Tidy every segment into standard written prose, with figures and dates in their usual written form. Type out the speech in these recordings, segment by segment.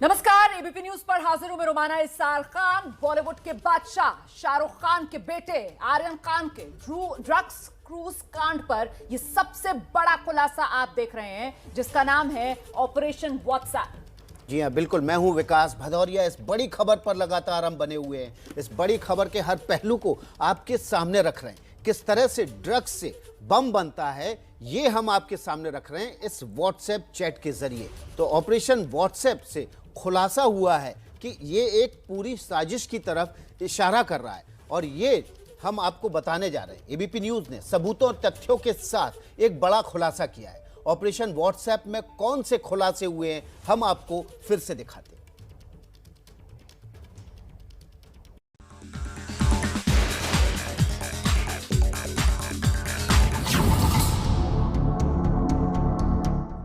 नमस्कार, ABP news पर हाजिर हूं मैं रोमाना इसार खान। बॉलीवुड के बादशाह शाहरुख खान के बेटे आर्यन खान के ड्रग्स क्रूज कांड पर यह सबसे बड़ा खुलासा आप देख रहे हैं, जिसका नाम है ऑपरेशन व्हाट्सएप। जी हाँ, बिल्कुल। मैं हूं विकास भदौरिया। इस बड़ी खबर पर लगातार हम बने हुए हैं। इस बड़ी खबर के हर पहलू को आपके सामने रख रहे हैं। किस तरह से ड्रग्स से बम बनता है, ये हम आपके सामने रख रहे हैं इस व्हाट्सएप चैट के जरिए। तो ऑपरेशन व्हाट्सएप से खुलासा हुआ है कि ये एक पूरी साजिश की तरफ इशारा कर रहा है, और ये हम आपको बताने जा रहे हैं। एबीपी न्यूज ने सबूतों और तथ्यों के साथ एक बड़ा खुलासा किया है। ऑपरेशन व्हाट्सएप में कौन से खुलासे हुए हैं, हम आपको फिर से दिखाते हैं।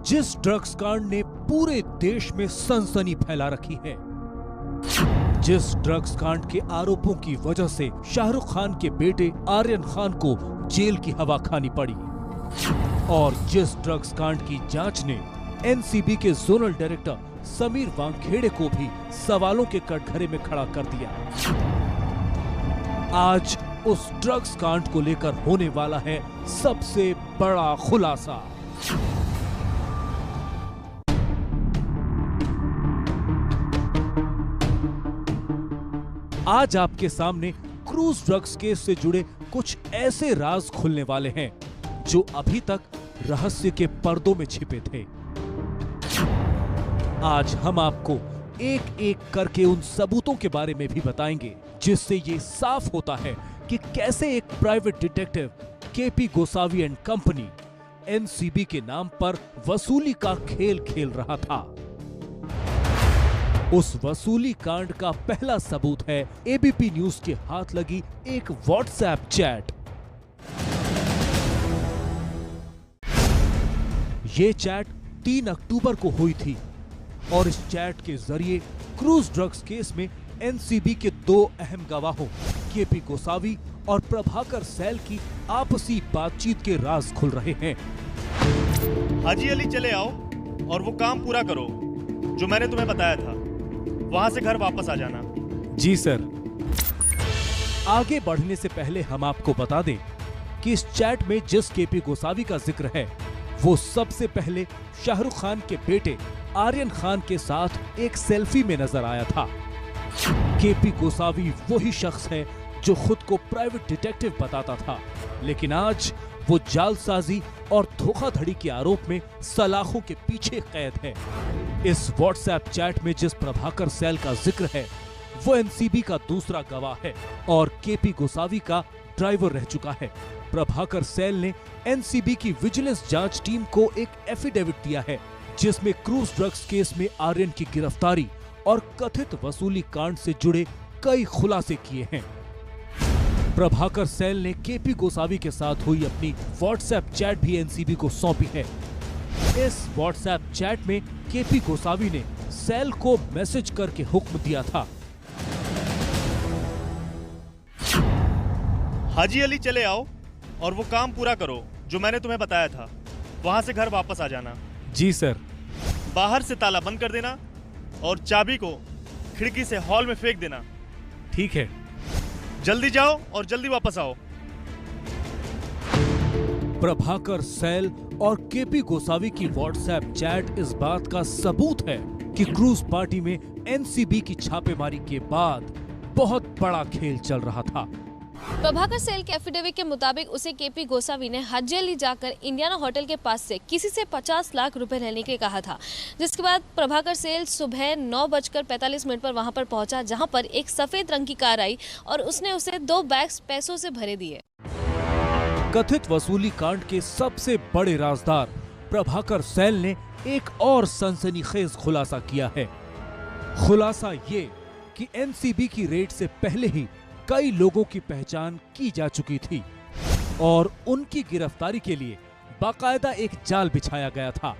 जिस ड्रग्स कांड ने पूरे देश में सनसनी फैला रखी है, जिस ड्रग्स कांड के आरोपों की वजह से शाहरुख खान के बेटे आर्यन खान को जेल की हवा खानी पड़ी, और जिस ड्रग्स कांड की जांच ने एनसीबी के जोनल डायरेक्टर समीर वानखेड़े को भी सवालों के कटघरे में खड़ा कर दिया, आज उस ड्रग्स कांड को लेकर होने वाला है सबसे बड़ा खुलासा। आज आपके सामने क्रूज ड्रग्स केस से जुड़े कुछ ऐसे राज खुलने वाले हैं जो अभी तक रहस्य के पर्दों में छिपे थे। आज हम आपको एक एक करके उन सबूतों के बारे में भी बताएंगे, जिससे ये साफ होता है कि कैसे एक private detective KP Gosavi and company NCB के नाम पर वसूली का खेल खेल रहा था। उस वसूली कांड का पहला सबूत है एबीपी न्यूज के हाथ लगी एक व्हाट्सएप चैट। ये चैट 3 अक्टूबर को हुई थी, और इस चैट के जरिए क्रूज ड्रग्स केस में एनसीबी के 2 अहम गवाहों केपी गोसावी और प्रभाकर सैल की आपसी बातचीत के राज खुल रहे हैं। हाजी अली, चले आओ और वो काम पूरा करो जो मैंने तुम्हें बताया था। वहां से घर वापस आ जाना। जी सर। आगे बढ़ने से पहले हम आपको बता दें कि इस चैट में जिस केपी गोसावी का जिक्र है, वो सबसे पहले शाहरुख खान के बेटे आर्यन खान के साथ एक सेल्फी में नजर आया था। केपी गोसावी वही शख्स है जो खुद को प्राइवेट डिटेक्टिव बताता था, लेकिन आज वो जालसाजी और धोखाधड़ी के आरोप में सलाखों के पीछे कैद है। इस व्हाट्सएप चैट में जिस प्रभाकर सैल का जिक्र है, वो एनसीबी का दूसरा गवाह है और केपी गोसावी का ड्राइवर रह चुका है। प्रभाकर सैल ने एनसीबी की विजिलेंस जांच टीम को एक एफिडेविट दिया है, जिसमें क्रूज ड्रग्स केस में आर्यन की गिरफ्तारी और कथित वसूली कांड से जुड़े कई खुलासे किए हैं। प्रभाकर सैल ने केपी गोसावी के साथ हुई अपनी व्हाट्सएप चैट भी एनसीबी को सौंपी है। इस व्हाट्सएप चैट में केपी गोसावी ने सैल को मैसेज करके हुक्म दिया था, हाजी अली, चले आओ और वो काम पूरा करो जो मैंने तुम्हें बताया था। वहां से घर वापस आ जाना। जी सर। बाहर से ताला बंद कर देना और चाबी को खिड़की से हॉल में फेंक देना। ठीक है। जल्दी जाओ और जल्दी वापस आओ। प्रभाकर सैल और केपी गोसावी की व्हाट्सएप चैट इस बात का सबूत है कि क्रूज पार्टी में एनसीबी की छापेमारी के बाद बहुत बड़ा खेल चल रहा था। प्रभाकर सैल के एफिडेविट के मुताबिक उसे केपी गोसावी ने हज अली जाकर इंडियाना होटल के पास से किसी से 50 लाख रुपए लेने के कहा था, जिसके बाद प्रभाकर सैल सुबह 9:45 पर वहां पर पहुंचा, जहां पर एक सफेद रंग की कार आई और उसने उसे 2 बैग्स पैसों से भरे दिए। कथित वसूली कांड के सबसे बड़े राजदार प्रभाकर सैल ने एक और सनसनीखेज खुलासा किया है। खुलासा ये कि एनसीबी की रेड से पहले ही कई लोगों की पहचान की जा चुकी थी और उनकी गिरफ्तारी के लिए बाकायदा एक जाल बिछाया गया था।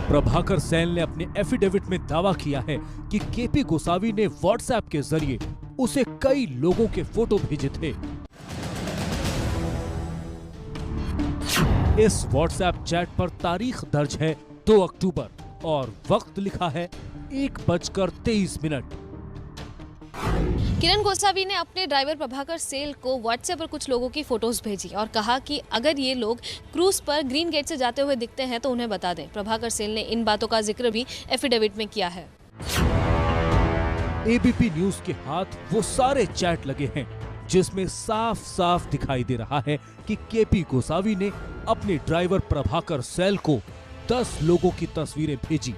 प्रभाकर सैल ने अपने एफिडेविट में दावा किया है कि केपी गोसावी ने व्हाट्सएप के जरिए उसे कई लोगों के फोटो भेजे थे। इस व्हाट्सएप चैट पर तारीख दर्ज है 2 अक्टूबर और वक्त लिखा है 1:23। किरण गोसावी ने अपने ड्राइवर प्रभाकर सेल को व्हाट्सएप पर कुछ लोगों की फोटोज भेजी और कहा कि अगर ये लोग क्रूज पर ग्रीन गेट से जाते हुए दिखते हैं तो उन्हें बता दें। प्रभाकर सेल ने इन बातों का जिक्र भी एफिडेविट में किया है। एबीपी न्यूज के हाथ वो सारे चैट लगे हैं जिसमें साफ साफ दिखाई दे रहा है कि केपी गोसावी ने अपने ड्राइवर प्रभाकर सेल को 10 लोगों की तस्वीरें भेजी।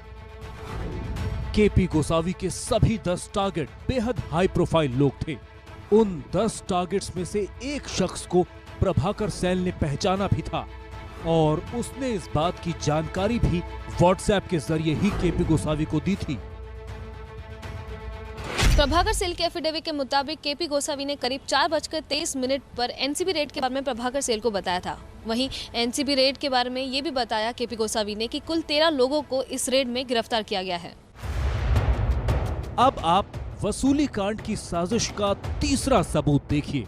केपी गोसावी के सभी 10 टारगेट बेहद हाई प्रोफाइल लोग थे। उन 10 टारगेट्स में से एक शख्स को प्रभाकर सेल ने पहचाना भी था और उसने इस बात की जानकारी भी व्हाट्सएप के जरिए ही केपी गोसावी को दी थी। प्रभाकर सेल के एफिडेविट के मुताबिक केपी गोसावी ने करीब 4:23 पर एनसीबी रेड के बारे में प्रभाकर सेल को बताया था। वहीं एनसीबी रेड के बारे में ये भी बताया केपी गोसावी ने कि कुल 13 लोगों को इस रेड में गिरफ्तार किया गया है। अब आप वसूली कांड की साजिश का तीसरा सबूत देखिए।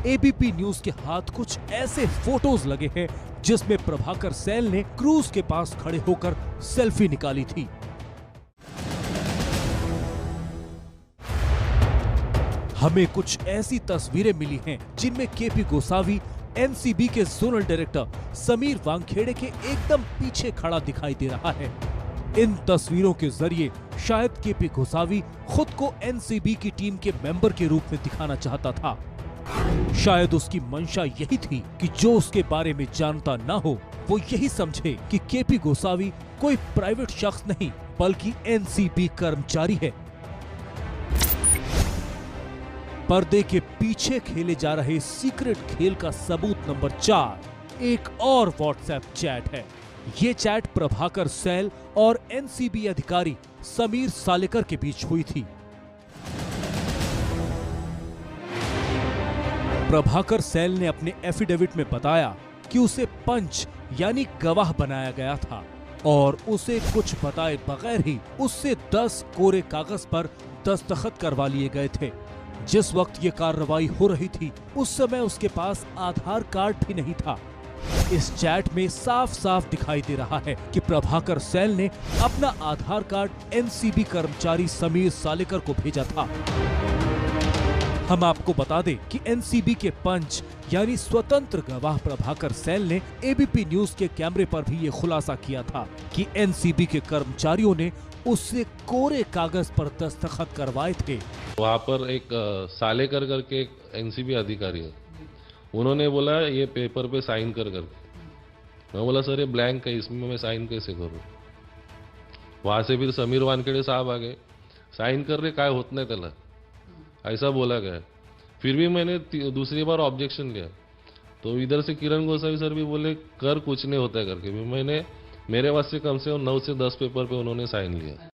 एबीपी न्यूज के हाथ कुछ ऐसे फोटोज लगे हैं जिसमें प्रभाकर सेल ने क्रूज के पास खड़े होकर सेल्फी निकाली थी। हमें कुछ ऐसी तस्वीरें मिली हैं जिनमें केपी गोसावी एनसीबी के जोनल डायरेक्टर समीर वानखेड़े के एकदम पीछे खड़ा दिखाई दे रहा है। इन तस्वीरों के जरिए शायद केपी गोसावी खुद को एनसीबी की टीम के मेंबर के रूप में दिखाना चाहता था। शायद उसकी मंशा यही थी कि जो उसके बारे में जानता ना हो वो यही समझे कि केपी गोसावी कोई प्राइवेट शख्स नहीं बल्कि एनसीबी कर्मचारी है। पर्दे के पीछे खेले जा रहे सीक्रेट खेल का सबूत नंबर 4 एक और व्हाट्सएप चैट है। ये चैट प्रभाकर सेल और एनसीबी अधिकारी समीर सालेकर के बीच हुई थी। प्रभाकर सेल ने अपने एफिडेविट में बताया कि उसे पंच यानी गवाह बनाया गया था और उसे कुछ बताए बगैर ही उससे 10 कोरे कागज पर दस्तखत करवा लिए गए थे। जिस वक्त ये कार्रवाई हो रही थी उस समय उसके पास आधार कार्ड भी नहीं था। इस चैट में साफ साफ दिखाई दे रहा है कि प्रभाकर सेल ने अपना आधार कार्ड एनसीबी कर्मचारी समीर सालेकर को भेजा था। हम आपको बता दें कि एनसीबी के पंच यानी स्वतंत्र गवाह प्रभाकर सेल ने एबीपी न्यूज के कैमरे पर भी ये खुलासा किया था कि एनसीबी के कर्मचारियों ने उससे कोरे कागज पर दस्तखत करवाए थे। वहाँ पर एक सालेकर करके एक एनसीबी अधिकारी है, उन्होंने बोला ये पेपर पे साइन कर करके। मैं बोला सर ये ब्लैंक है, इसमें मैं साइन कैसे करूँ। वहाँ से फिर समीर वानखेड़े साहब आ गए, साइन कर रहे काय होत नहीं त्याला, ऐसा बोला गया। फिर भी मैंने दूसरी बार ऑब्जेक्शन लिया तो इधर से किरण गोसावी सर भी बोले कर कुछ नहीं होता करके। भी मैंने मेरे वास्ते से कम 9 से 10 पेपर पे उन्होंने साइन लिया।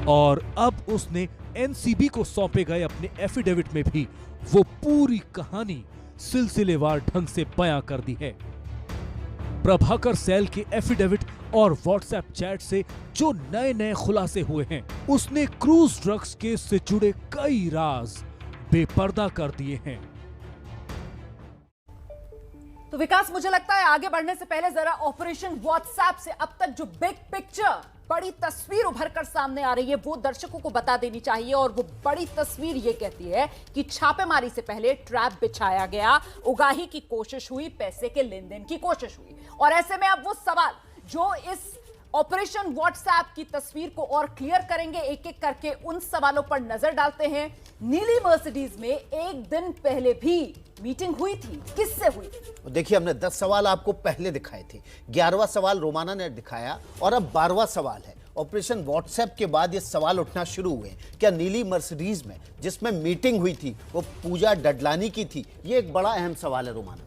और अब उसने एनसीबी को सौंपे गए अपने एफिडेविट में भी वो पूरी कहानी सिलसिलेवार ढंग से बयां कर दी है। प्रभाकर सेल के एफिडेविट और व्हाट्सएप चैट से जो नए नए खुलासे हुए हैं, उसने क्रूज ड्रग्स केस से जुड़े कई राज बेपर्दा कर दिए हैं। तो विकास, मुझे लगता है आगे बढ़ने से पहले जरा ऑपरेशन व्हाट्सएप से अब तक जो बिग पिक्चर, बड़ी तस्वीर उभर कर सामने आ रही है वो दर्शकों को बता देनी चाहिए। और वो बड़ी तस्वीर ये कहती है कि छापेमारी से पहले ट्रैप बिछाया गया, उगाही की कोशिश हुई, पैसे के लेन देन की कोशिश हुई। और ऐसे में अब वो सवाल जो इस ऑपरेशन व्हाट्सएप की तस्वीर को और क्लियर करेंगे, एक एक करके उन सवालों पर नजर डालते हैं। नीली मर्सिडीज में एक दिन पहले भी मीटिंग हुई थी, किससे हुई थी? देखिए, हमने 10 सवाल आपको पहले दिखाए थे, 11वां सवाल रोमाना ने दिखाया और अब 12वां सवाल है। ऑपरेशन व्हाट्सएप के बाद ये सवाल उठना शुरू हुए, क्या नीली मर्सिडीज में जिसमें मीटिंग हुई थी वो पूजा डडलानी की थी? ये एक बड़ा अहम सवाल है रोमाना।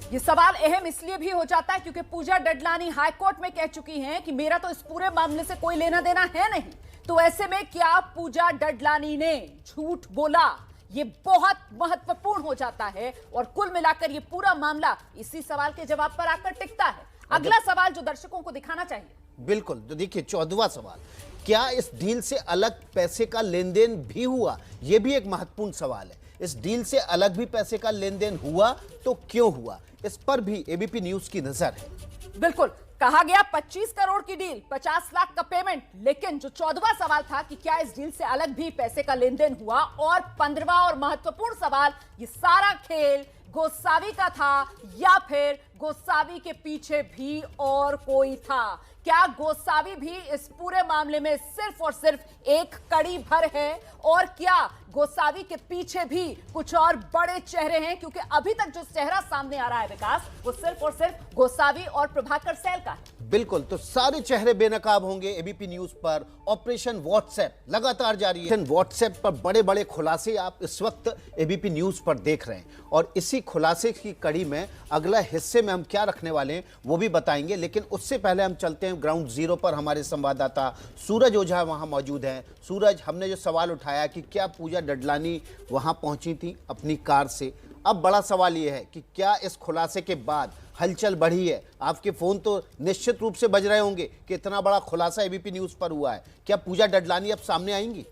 ये सवाल अहम इसलिए भी हो जाता है क्योंकि पूजा डडलानी हाईकोर्ट में कह चुकी हैं कि मेरा तो इस पूरे मामले से कोई लेना देना है नहीं। तो ऐसे में क्या पूजा डडलानी ने झूठ बोला? ये बहुत महत्वपूर्ण हो जाता है और कुल मिलाकर ये पूरा मामला इसी सवाल के जवाब पर आकर टिकता है। अगला सवाल जो दर्शकों को दिखाना चाहिए, बिल्कुल, तो देखिए 14वां सवाल, क्या इस डील से अलग पैसे का लेन देन भी हुआ? यह भी एक महत्वपूर्ण सवाल है। इस डील से अलग भी पैसे का लेन देन हुआ तो क्यों हुआ? इस पर भी एबीपी न्यूज की नजर है। बिल्कुल। कहा गया 25 करोड़ की डील, 50 लाख का पेमेंट, लेकिन जो 14वां सवाल था कि क्या इस डील से अलग भी पैसे का लेन देन हुआ, और 15वां और महत्वपूर्ण सवाल, ये सारा खेल गोसावी का था या फिर गोसावी के पीछे भी और कोई था? क्या गोसावी भी इस पूरे मामले में सिर्फ और सिर्फ एक कड़ी भर है, और क्या गोसावी के पीछे भी कुछ और बड़े चेहरे हैं? क्योंकि अभी तक जो चेहरा सामने आ रहा है विकास, वो सिर्फ और सिर्फ गोसावी और प्रभाकर सैल का है। बिल्कुल, तो सारे चेहरे बेनकाब होंगे एबीपी न्यूज पर। ऑपरेशन व्हाट्सएप लगातार जारी है। व्हाट्सएप पर बड़े बड़े खुलासे आप इस वक्त एबीपी न्यूज पर देख रहे हैं, और इसी खुलासे की कड़ी में अगला हिस्से में हम क्या रखने वाले हैं वो भी बताएंगे। लेकिन उससे पहले हम चलते हैं ग्राउंड जीरो पर। हमारे संवाददाता सूरज ओझा वहां मौजूद हैं। सूरज, हमने जो सवाल उठाया कि क्या पूजा डडलानी वहां पहुंची थी अपनी कार से, अब बड़ा सवाल यह है कि क्या इस खुलासे के बाद हलचल बढ़ी है? आपके फोन तो निश्चित रूप से बज रहे होंगे कि इतना बड़ा खुलासा एबीपी न्यूज पर हुआ है, क्या पूजा डडलानी अब सामने आएंगी?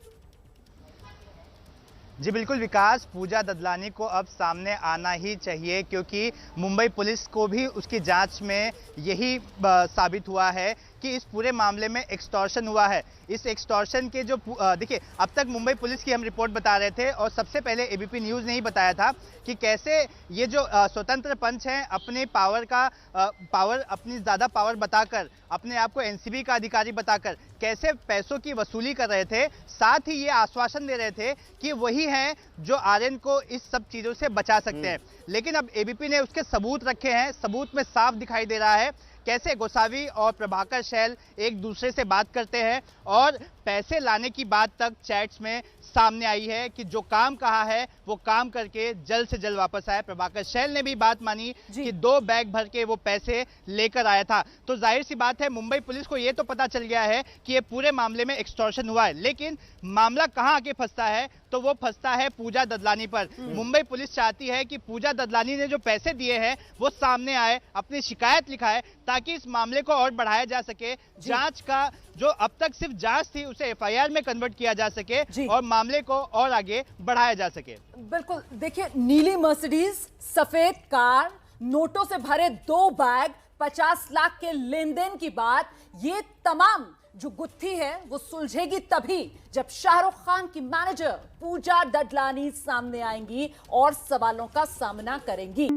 जी बिल्कुल विकास, पूजा ददलानी को अब सामने आना ही चाहिए, क्योंकि मुंबई पुलिस को भी उसकी जांच में यही साबित हुआ है कि इस पूरे मामले में एक्सटॉर्शन हुआ है। इस एक्सटॉर्शन के जो देखिए, अब तक मुंबई पुलिस की हम रिपोर्ट बता रहे थे, और सबसे पहले एबीपी न्यूज़ ने ही बताया था कि कैसे ये जो स्वतंत्र पंच हैं अपने अपनी ज़्यादा पावर बताकर, अपने आप को एनसीबी का अधिकारी बताकर कैसे पैसों की वसूली कर रहे थे। साथ ही ये आश्वासन दे रहे थे कि वही हैं जो आर्यन को इस सब चीज़ों से बचा सकते हैं। लेकिन अब एबीपी ने उसके सबूत रखे हैं। सबूत में साफ दिखाई दे रहा है कैसे गोसावी और प्रभाकर सैल एक दूसरे से बात करते हैं, और पैसे लाने की बात तक चैट्स में सामने आई है कि जो काम कहा है वो काम करके जल्द से जल्द वापस आए। प्रभाकर सैल ने भी बात मानी कि 2 बैग भर के वो पैसे लेकर आया था। तो जाहिर सी बात है, मुंबई पुलिस को ये तो पता चल गया है कि ये पूरे मामले में एक्सटॉर्शन हुआ है। लेकिन मामला कहां आके फंसता है, तो वो फंसता है पूजा ददलानी पर। मुंबई पुलिस चाहती है कि पूजा ददलानी ने जो पैसे दिए हैं वो सामने आए, अपनी शिकायत लिखाए, ताकि इस मामले को और बढ़ाया जा सके। जांच का जो अब तक सिर्फ जांच थी उसे एफआईआर में कन्वर्ट किया जा सके और मामले को और आगे बढ़ाया जा सके। बिल्कुल, देखिए, नीली मर्सिडीज, सफेद कार, नोटों से भरे 2 बैग, 50 लाख के लेन देन की बात, ये तमाम जो गुत्थी है वो सुलझेगी तभी जब शाहरुख खान की मैनेजर पूजा डडलानी सामने आएंगी और सवालों का सामना करेंगी।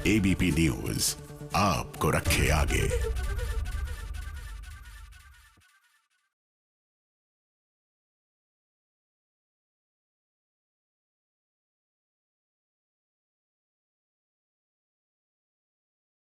एबीपी न्यूज आपको रखे आगे।